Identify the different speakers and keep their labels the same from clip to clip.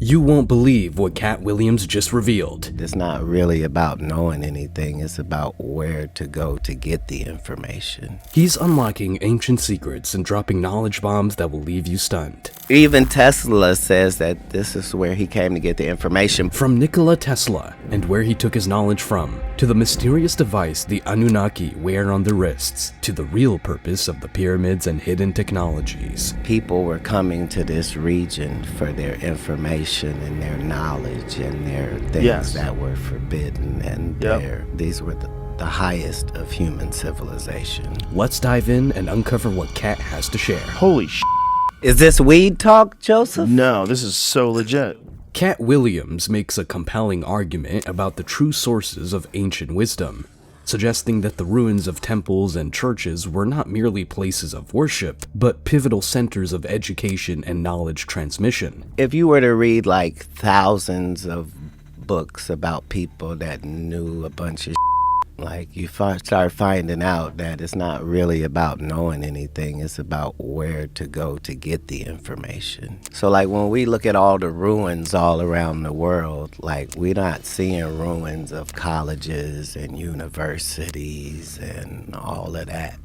Speaker 1: You won't believe what Katt Williams just revealed.
Speaker 2: It's not really about knowing anything, it's about where to go to get the information.
Speaker 1: He's unlocking ancient secrets and dropping knowledge bombs that will leave you stunned.
Speaker 2: Even Tesla says that this is where he came to get the information.
Speaker 1: From Nikola Tesla and where he took his knowledge from, to the mysterious device the Anunnaki wear on their wrists, to the real purpose of the pyramids and hidden technologies.
Speaker 2: People were coming to this region for their information and their knowledge and their things that were forbidden, and these were the highest of human civilization.
Speaker 1: Let's dive in and uncover what Katt has to share.
Speaker 3: Holy sh**.
Speaker 2: Is this weed talk, Joseph?
Speaker 3: No, this is so legit.
Speaker 1: Katt Williams makes a compelling argument about the true sources of ancient wisdom, suggesting that the ruins of temples and churches were not merely places of worship, but pivotal centers of education and knowledge transmission.
Speaker 2: If you were to read like thousands of books about people that knew a bunch of like you start finding out that it's not really about knowing anything, it's about where to go to get the information. So like when we look at all the ruins all around the world, like we're not seeing ruins of colleges and universities and all of that.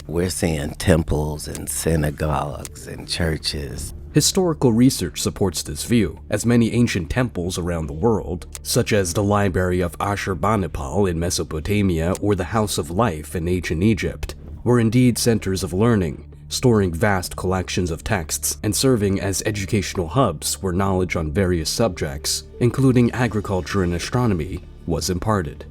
Speaker 2: We're seeing temples and synagogues and churches.
Speaker 1: Historical research supports this view, as many ancient temples around the world, such as the Library of Ashurbanipal in Mesopotamia or the House of Life in ancient Egypt, were indeed centers of learning, storing vast collections of texts and serving as educational hubs where knowledge on various subjects, including agriculture and astronomy, was imparted.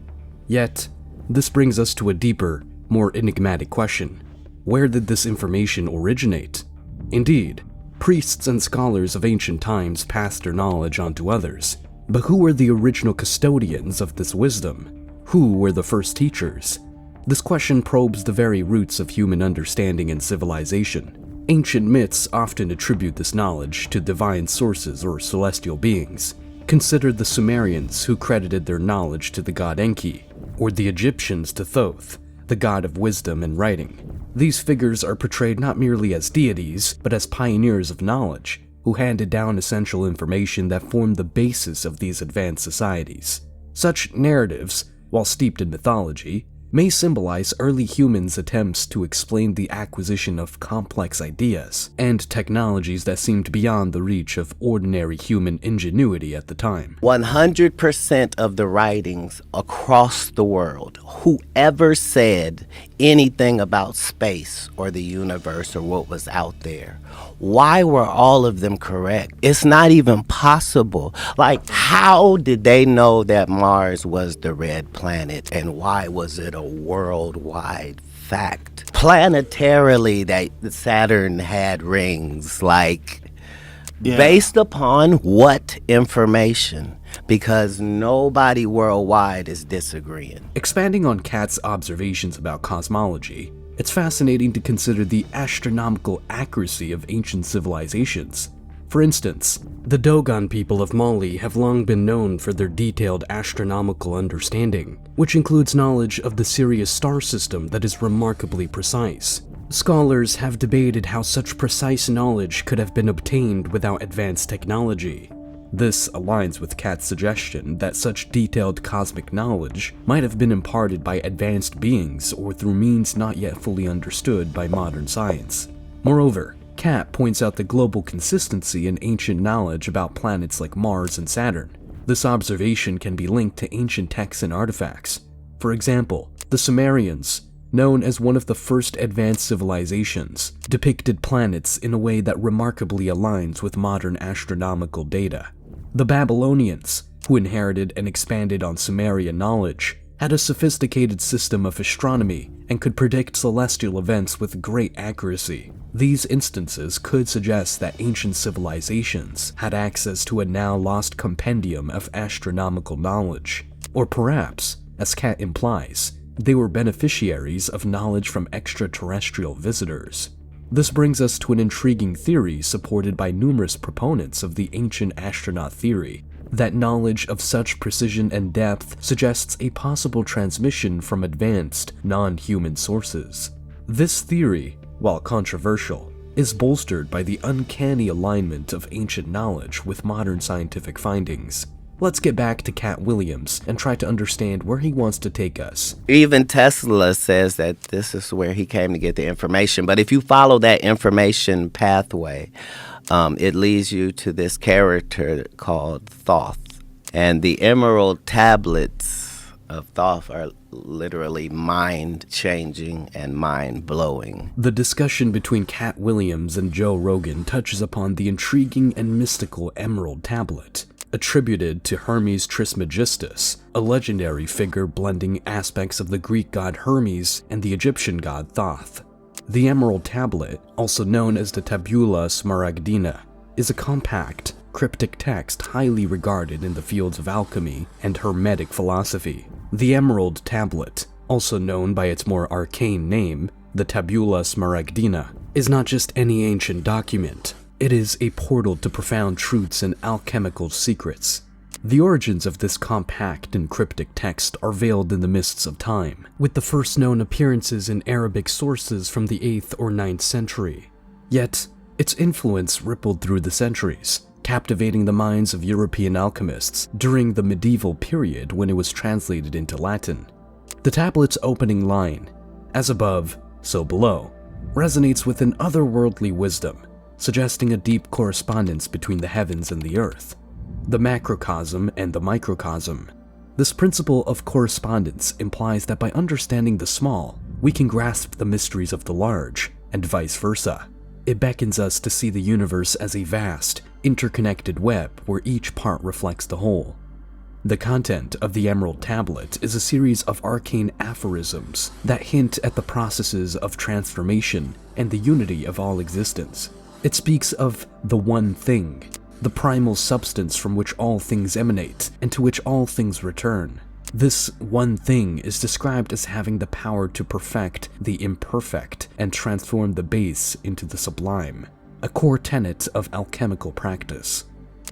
Speaker 1: Yet, this brings us to a deeper, more enigmatic question. Where did this information originate? Indeed, priests and scholars of ancient times passed their knowledge on to others. But who were the original custodians of this wisdom? Who were the first teachers? This question probes the very roots of human understanding and civilization. Ancient myths often attribute this knowledge to divine sources or celestial beings. Consider the Sumerians, who credited their knowledge to the god Enki, or the Egyptians to Thoth, the god of wisdom and writing. These figures are portrayed not merely as deities, but as pioneers of knowledge, who handed down essential information that formed the basis of these advanced societies. Such narratives, while steeped in mythology, may symbolize early humans' attempts to explain the acquisition of complex ideas and technologies that seemed beyond the reach of ordinary human ingenuity at the time.
Speaker 2: 100% of the writings across the world, whoever said anything about space or the universe or what was out there, why were all of them correct? It's not even possible. Like, how did they know that Mars was the red planet, and why was it a worldwide fact? Planetarily, that Saturn had rings, like, based upon what information? Because nobody worldwide is disagreeing.
Speaker 1: Expanding on Katt's observations about cosmology, it's fascinating to consider the astronomical accuracy of ancient civilizations. For instance, the Dogon people of Mali have long been known for their detailed astronomical understanding, which includes knowledge of the Sirius star system that is remarkably precise. Scholars have debated how such precise knowledge could have been obtained without advanced technology. This aligns with Katt's suggestion that such detailed cosmic knowledge might have been imparted by advanced beings or through means not yet fully understood by modern science. Moreover, Katt points out the global consistency in ancient knowledge about planets like Mars and Saturn. This observation can be linked to ancient texts and artifacts. For example, the Sumerians, known as one of the first advanced civilizations, depicted planets in a way that remarkably aligns with modern astronomical data. The Babylonians, who inherited and expanded on Sumerian knowledge, had a sophisticated system of astronomy and could predict celestial events with great accuracy. These instances could suggest that ancient civilizations had access to a now lost compendium of astronomical knowledge. Or perhaps, as Katt implies, they were beneficiaries of knowledge from extraterrestrial visitors. This brings us to an intriguing theory supported by numerous proponents of the ancient astronaut theory, that knowledge of such precision and depth suggests a possible transmission from advanced, non-human sources. This theory, while controversial, is bolstered by the uncanny alignment of ancient knowledge with modern scientific findings. Let's get back to Katt Williams and try to understand where he wants to take us.
Speaker 2: Even Tesla says that this is where he came to get the information. But if you follow that information pathway, it leads you to this character called Thoth. And the emerald tablets of Thoth are literally mind-changing and mind-blowing.
Speaker 1: The discussion between Katt Williams and Joe Rogan touches upon the intriguing and mystical emerald tablet, attributed to Hermes Trismegistus, a legendary figure blending aspects of the Greek god Hermes and the Egyptian god Thoth. The Emerald Tablet, also known as the Tabula Smaragdina, is a compact, cryptic text highly regarded in the fields of alchemy and Hermetic philosophy. The Emerald Tablet, also known by its more arcane name, the Tabula Smaragdina, is not just any ancient document. It is a portal to profound truths and alchemical secrets. The origins of this compact and cryptic text are veiled in the mists of time, with the first known appearances in Arabic sources from the 8th or 9th century. Yet, its influence rippled through the centuries, captivating the minds of European alchemists during the medieval period when it was translated into Latin. The tablet's opening line, "As above, so below," resonates with an otherworldly wisdom, suggesting a deep correspondence between the heavens and the earth, the macrocosm and the microcosm. This principle of correspondence implies that by understanding the small, we can grasp the mysteries of the large, and vice versa. It beckons us to see the universe as a vast, interconnected web where each part reflects the whole. The content of the Emerald Tablet is a series of arcane aphorisms that hint at the processes of transformation and the unity of all existence. It speaks of the one thing, the primal substance from which all things emanate and to which all things return. This one thing is described as having the power to perfect the imperfect and transform the base into the sublime, a core tenet of alchemical practice.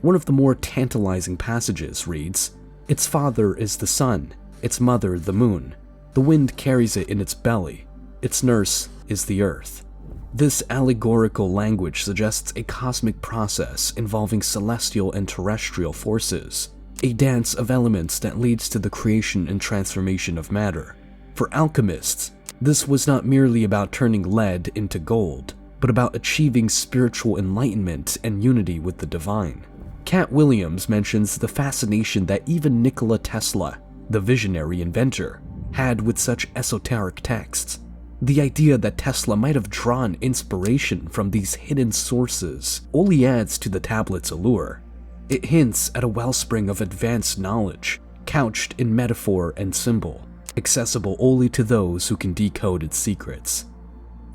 Speaker 1: One of the more tantalizing passages reads, "Its father is the sun, its mother the moon. The wind carries it in its belly. Its nurse is the earth." This allegorical language suggests a cosmic process involving celestial and terrestrial forces, a dance of elements that leads to the creation and transformation of matter. For alchemists, this was not merely about turning lead into gold, but about achieving spiritual enlightenment and unity with the divine. Katt Williams mentions the fascination that even Nikola Tesla, the visionary inventor, had with such esoteric texts. The idea that Tesla might have drawn inspiration from these hidden sources only adds to the tablet's allure. It hints at a wellspring of advanced knowledge, couched in metaphor and symbol, accessible only to those who can decode its secrets.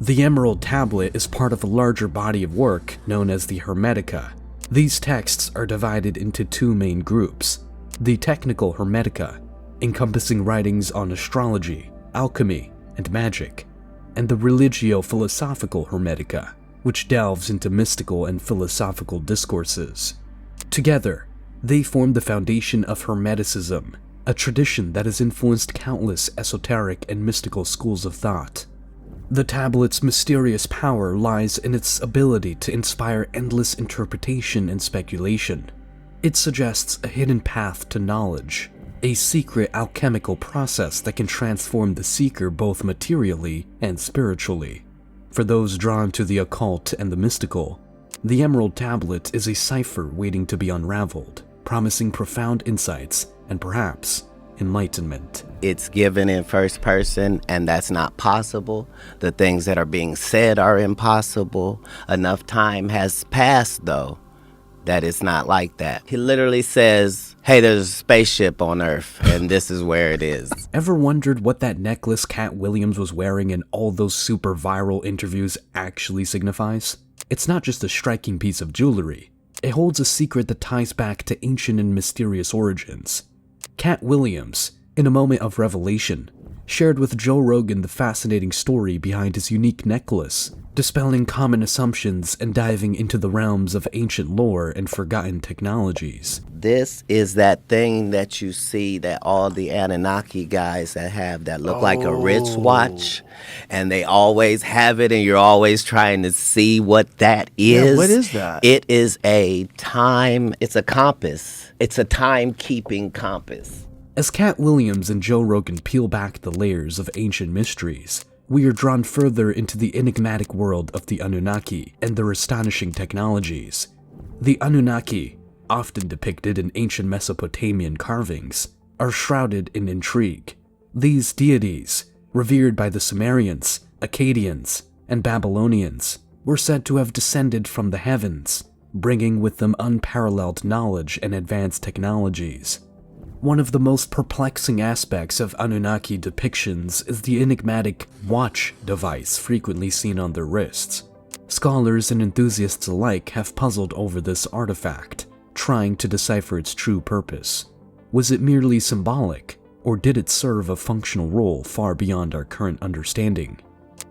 Speaker 1: The Emerald Tablet is part of a larger body of work known as the Hermetica. These texts are divided into two main groups: the Technical Hermetica, encompassing writings on astrology, alchemy, and magic, and the Religio-Philosophical Hermetica, which delves into mystical and philosophical discourses. Together, they form the foundation of Hermeticism, a tradition that has influenced countless esoteric and mystical schools of thought. The tablet's mysterious power lies in its ability to inspire endless interpretation and speculation. It suggests a hidden path to knowledge, a secret alchemical process that can transform the seeker both materially and spiritually. For those drawn to the occult and the mystical, the Emerald Tablet is a cipher waiting to be unraveled, promising profound insights and perhaps enlightenment.
Speaker 2: It's given in first person, and that's not possible. The things that are being said are impossible. Enough time has passed, though, that it's not like that. He literally says, hey, there's a spaceship on Earth, and this is where it is.
Speaker 1: Ever wondered what that necklace Katt Williams was wearing in all those super viral interviews actually signifies? It's not just a striking piece of jewelry. It holds a secret that ties back to ancient and mysterious origins. Katt Williams, in a moment of revelation, shared with Joe Rogan the fascinating story behind his unique necklace, dispelling common assumptions and diving into the realms of ancient lore and forgotten technologies.
Speaker 2: This is that thing that you see that all the Anunnaki guys that have that look like a wristwatch, and they always have it, and you're always trying to see what that is.
Speaker 3: Yeah, what is that?
Speaker 2: It is it's a compass. It's a time-keeping compass.
Speaker 1: As Katt Williams and Joe Rogan peel back the layers of ancient mysteries, we are drawn further into the enigmatic world of the Anunnaki and their astonishing technologies. The Anunnaki, often depicted in ancient Mesopotamian carvings, are shrouded in intrigue. These deities, revered by the Sumerians, Akkadians, and Babylonians, were said to have descended from the heavens, bringing with them unparalleled knowledge and advanced technologies. One of the most perplexing aspects of Anunnaki depictions is the enigmatic watch device frequently seen on their wrists. Scholars and enthusiasts alike have puzzled over this artifact, trying to decipher its true purpose. Was it merely symbolic, or did it serve a functional role far beyond our current understanding?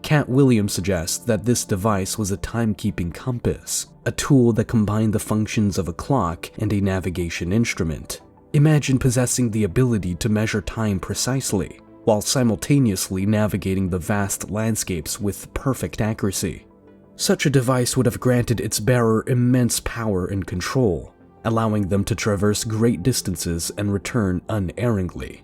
Speaker 1: Katt Williams suggests that this device was a timekeeping compass, a tool that combined the functions of a clock and a navigation instrument. Imagine possessing the ability to measure time precisely, while simultaneously navigating the vast landscapes with perfect accuracy. Such a device would have granted its bearer immense power and control, allowing them to traverse great distances and return unerringly.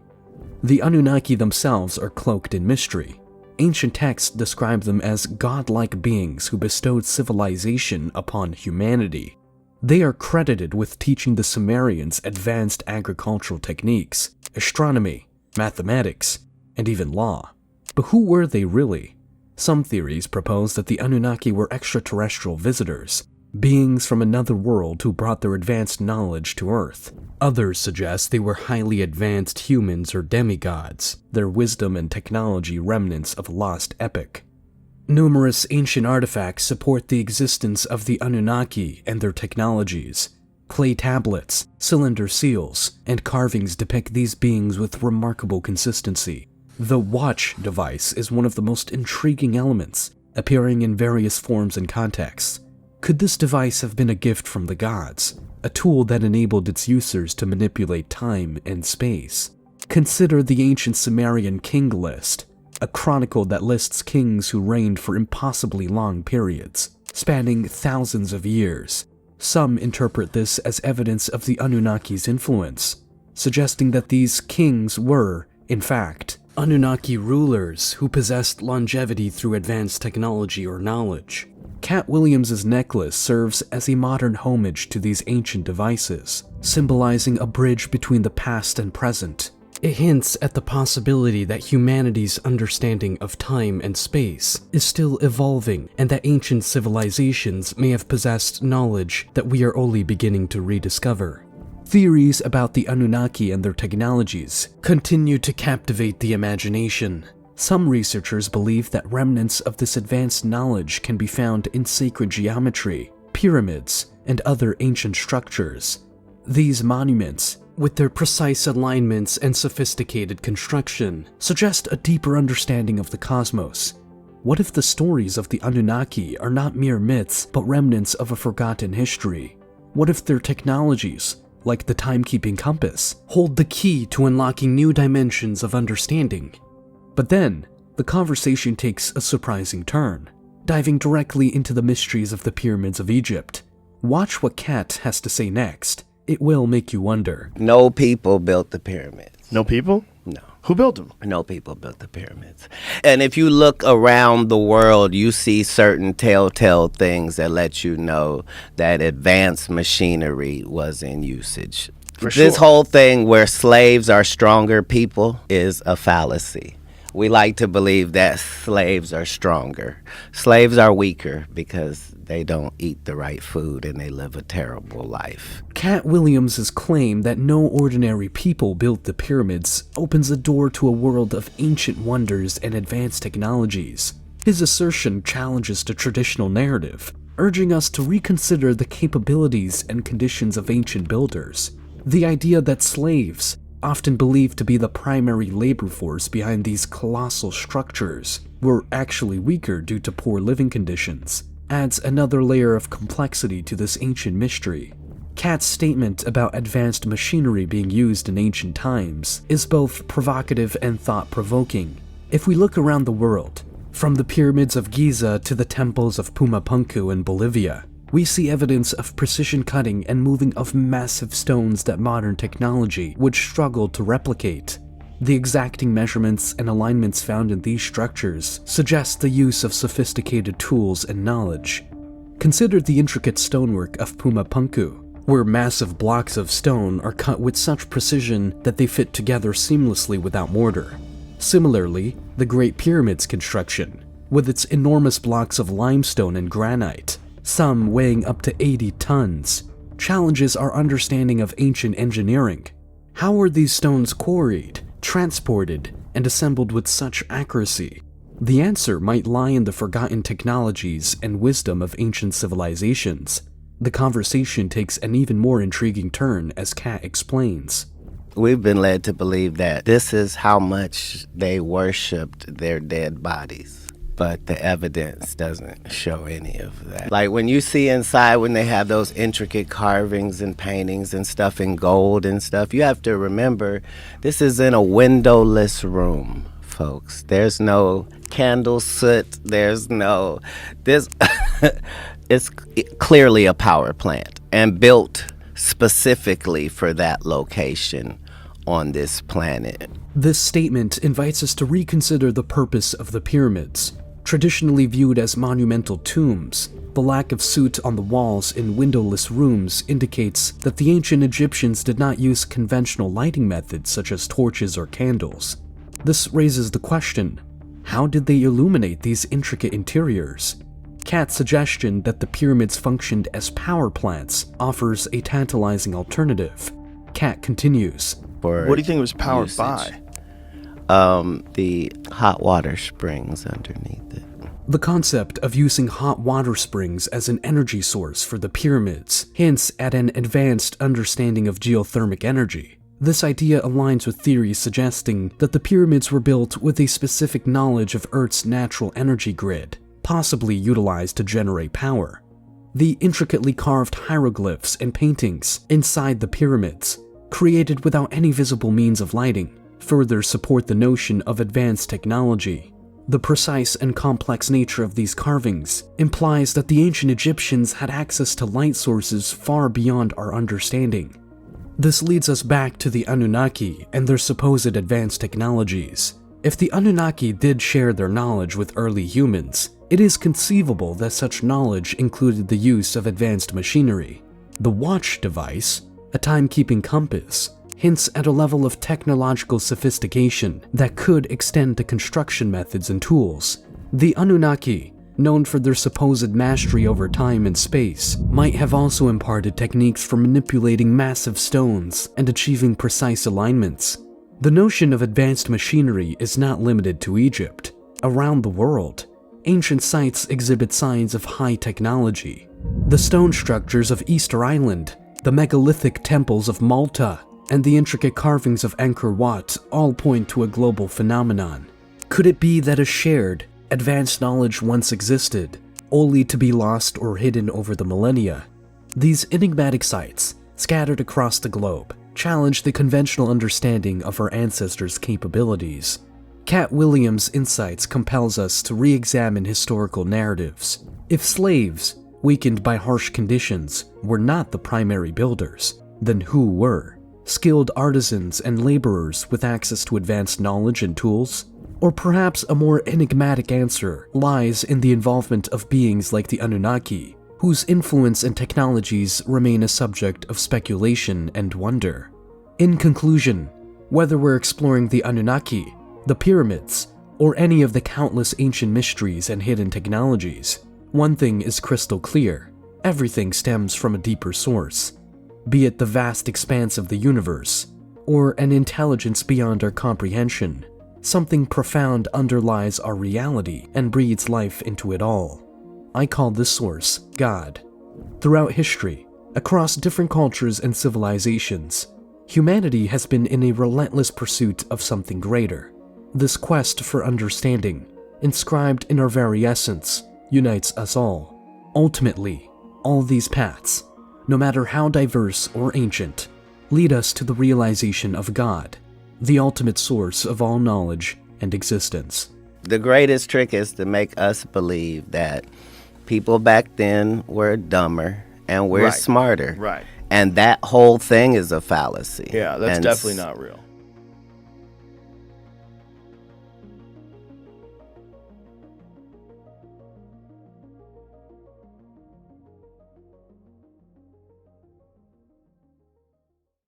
Speaker 1: The Anunnaki themselves are cloaked in mystery. Ancient texts describe them as godlike beings who bestowed civilization upon humanity. They are credited with teaching the Sumerians advanced agricultural techniques, astronomy, mathematics, and even law. But who were they really? Some theories propose that the Anunnaki were extraterrestrial visitors, beings from another world who brought their advanced knowledge to Earth. Others suggest they were highly advanced humans or demigods, their wisdom and technology remnants of a lost epoch. Numerous ancient artifacts support the existence of the Anunnaki and their technologies. Clay tablets, cylinder seals, and carvings depict these beings with remarkable consistency. The watch device is one of the most intriguing elements, appearing in various forms and contexts. Could this device have been a gift from the gods, a tool that enabled its users to manipulate time and space? Consider the ancient Sumerian king list, a chronicle that lists kings who reigned for impossibly long periods, spanning thousands of years. Some interpret this as evidence of the Anunnaki's influence, suggesting that these kings were, in fact, Anunnaki rulers who possessed longevity through advanced technology or knowledge. Katt Williams' necklace serves as a modern homage to these ancient devices, symbolizing a bridge between the past and present. It hints at the possibility that humanity's understanding of time and space is still evolving, and that ancient civilizations may have possessed knowledge that we are only beginning to rediscover. Theories about the Anunnaki and their technologies continue to captivate the imagination. Some researchers believe that remnants of this advanced knowledge can be found in sacred geometry, pyramids, and other ancient structures. These monuments, with their precise alignments and sophisticated construction, suggest a deeper understanding of the cosmos. What if the stories of the Anunnaki are not mere myths, but remnants of a forgotten history? What if their technologies, like the timekeeping compass, hold the key to unlocking new dimensions of understanding? But then, the conversation takes a surprising turn, diving directly into the mysteries of the pyramids of Egypt. Watch what Katt has to say next. It will make you wonder.
Speaker 2: No people built the pyramids.
Speaker 3: No people?
Speaker 2: No.
Speaker 3: Who built them?
Speaker 2: No people built the pyramids. And if you look around the world, you see certain telltale things that let you know that advanced machinery was in usage. This whole thing where slaves are stronger people is a fallacy. We like to believe that slaves are stronger. Slaves are weaker because they don't eat the right food and they live a terrible life.
Speaker 1: Katt Williams' claim that no ordinary people built the pyramids opens a door to a world of ancient wonders and advanced technologies. His assertion challenges the traditional narrative, urging us to reconsider the capabilities and conditions of ancient builders. The idea that slaves, often believed to be the primary labor force behind these colossal structures, were actually weaker due to poor living conditions, adds another layer of complexity to this ancient mystery. Katt's statement about advanced machinery being used in ancient times is both provocative and thought-provoking. If we look around the world, from the pyramids of Giza to the temples of Pumapunku in Bolivia, we see evidence of precision cutting and moving of massive stones that modern technology would struggle to replicate. The exacting measurements and alignments found in these structures suggest the use of sophisticated tools and knowledge. Consider the intricate stonework of Pumapunku, where massive blocks of stone are cut with such precision that they fit together seamlessly without mortar. Similarly, the Great Pyramid's construction, with its enormous blocks of limestone and granite, some weighing up to 80 tons, challenges our understanding of ancient engineering. How were these stones quarried, transported, and assembled with such accuracy? The answer might lie in the forgotten technologies and wisdom of ancient civilizations. The conversation takes an even more intriguing turn as Katt explains.
Speaker 2: We've been led to believe that this is how much they worshipped their dead bodies, but the evidence doesn't show any of that. Like when you see inside, when they have those intricate carvings and paintings and stuff in gold and stuff, you have to remember this is in a windowless room, folks. There's no candle soot. There's no this. It's clearly a power plant and built specifically for that location on this planet.
Speaker 1: This statement invites us to reconsider the purpose of the pyramids. Traditionally viewed as monumental tombs, the lack of soot on the walls in windowless rooms indicates that the ancient Egyptians did not use conventional lighting methods such as torches or candles. This raises the question, how did they illuminate these intricate interiors? Katt's suggestion that the pyramids functioned as power plants offers a tantalizing alternative. Katt continues.
Speaker 3: What do you think it was powered
Speaker 2: usage.
Speaker 3: by?
Speaker 2: The hot water springs underneath it.
Speaker 1: The concept of using hot water springs as an energy source for the pyramids hints at an advanced understanding of geothermal energy. This idea aligns with theories suggesting that the pyramids were built with a specific knowledge of Earth's natural energy grid, possibly utilized to generate power. The intricately carved hieroglyphs and paintings inside the pyramids, created without any visible means of lighting, further support the notion of advanced technology. The precise and complex nature of these carvings implies that the ancient Egyptians had access to light sources far beyond our understanding. This leads us back to the Anunnaki and their supposed advanced technologies. If the Anunnaki did share their knowledge with early humans, it is conceivable that such knowledge included the use of advanced machinery. The watch device, a timekeeping compass, hints at a level of technological sophistication that could extend to construction methods and tools. The Anunnaki, known for their supposed mastery over time and space, might have also imparted techniques for manipulating massive stones and achieving precise alignments. The notion of advanced machinery is not limited to Egypt. Around the world, ancient sites exhibit signs of high technology. The stone structures of Easter Island, the megalithic temples of Malta, and the intricate carvings of Angkor Wat all point to a global phenomenon. Could it be that a shared, advanced knowledge once existed, only to be lost or hidden over the millennia? These enigmatic sites, scattered across the globe, challenge the conventional understanding of our ancestors' capabilities. Katt Williams' insights compels us to re-examine historical narratives. If slaves, weakened by harsh conditions, were not the primary builders, then who were? Skilled artisans and laborers with access to advanced knowledge and tools? Or perhaps a more enigmatic answer lies in the involvement of beings like the Anunnaki, whose influence and technologies remain a subject of speculation and wonder. In conclusion, whether we're exploring the Anunnaki, the pyramids, or any of the countless ancient mysteries and hidden technologies, one thing is crystal clear: everything stems from a deeper source. Be it the vast expanse of the universe, or an intelligence beyond our comprehension, something profound underlies our reality and breathes life into it all. I call this source God. Throughout history, across different cultures and civilizations, humanity has been in a relentless pursuit of something greater. This quest for understanding, inscribed in our very essence, unites us all. Ultimately, all these paths, no matter how diverse or ancient, lead us to the realization of God, the ultimate source of all knowledge and existence.
Speaker 2: The greatest trick is to make us believe that people back then were dumber and we're
Speaker 3: Right.
Speaker 2: smarter.
Speaker 3: Right.
Speaker 2: And that whole thing is a fallacy.
Speaker 3: Yeah, that's
Speaker 2: And
Speaker 3: definitely not real.